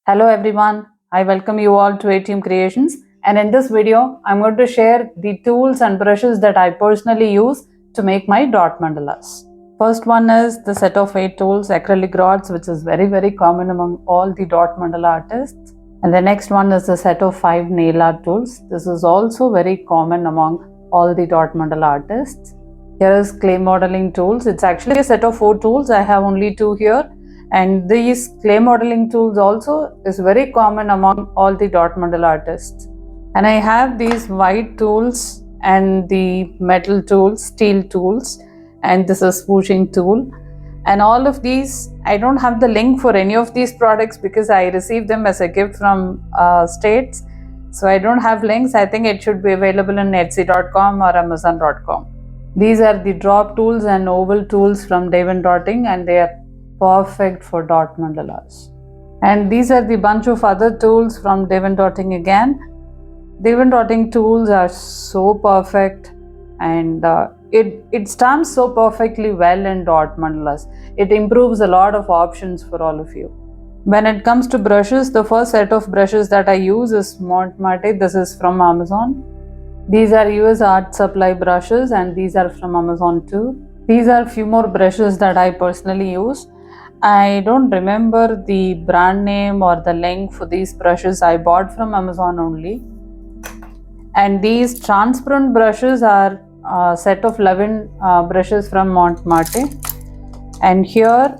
Hello everyone, I welcome you all to ATM Creations, and in this video I'm going to share the tools and brushes that I personally use to make my dot mandalas. First one is the set of 8 tools, acrylic rods, which is very common among all the dot mandala artists. And the next one is the set of 5 nail art tools. This is also very common among all the dot mandala artists. Here is clay modeling tools. It's actually a set of 4 tools. I have only 2 here. And these clay modeling tools also is very common among all the dot mandala artists. And I have these white tools and the metal tools, steel tools, and this is swooshing tool. And all of these, I don't have the link for any of these products because I received them as a gift from States. So I don't have links. I think it should be available in Etsy.com or Amazon.com. These are the drop tools and oval tools from Dave & Dotting, and they are perfect for dot mandalas. And these are the bunch of other tools from Dave & Dotting again. Dave & Dotting tools are so perfect, and it stamps so perfectly well in dot mandalas. It improves a lot of options for all of you. When it comes to brushes, the first set of brushes that I use is Monetize. This is from Amazon. These are US Art Supply brushes, and these are from Amazon too. These are a few more brushes that I personally use. I don't remember the brand name or the link for these brushes. I bought from Amazon only. And these transparent brushes are a set of 11 brushes from Montmartre. And here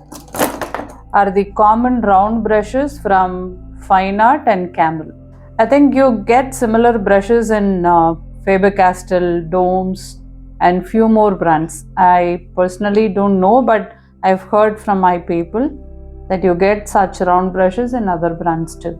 are the common round brushes from Fine Art and Camel. I think you get similar brushes in Faber-Castell, Domes, and few more brands. I personally don't know, but I've heard from my people that you get such round brushes in other brands too.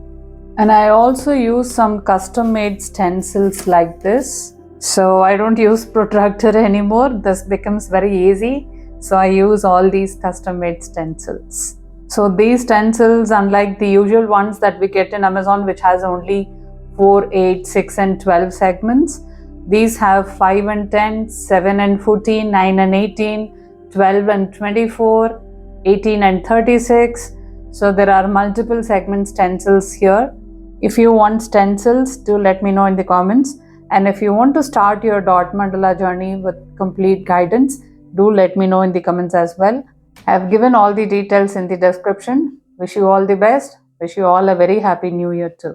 And I also use some custom made stencils like this. So I don't use protractor anymore. This becomes very easy. So I use all these custom made stencils. So these stencils, unlike the usual ones that we get in Amazon, which has only 4, 8, 6 and 12 segments, these have 5 and 10, 7 and 14, 9 and 18, 12 and 24, 18 and 36. So there are multiple segment stencils here. If you want stencils, do let me know in the comments. And if you want to start your dot mandala journey with complete guidance, do let me know in the comments as well. I have given all the details in the description. Wish you all the best. Wish you all a very happy new year too.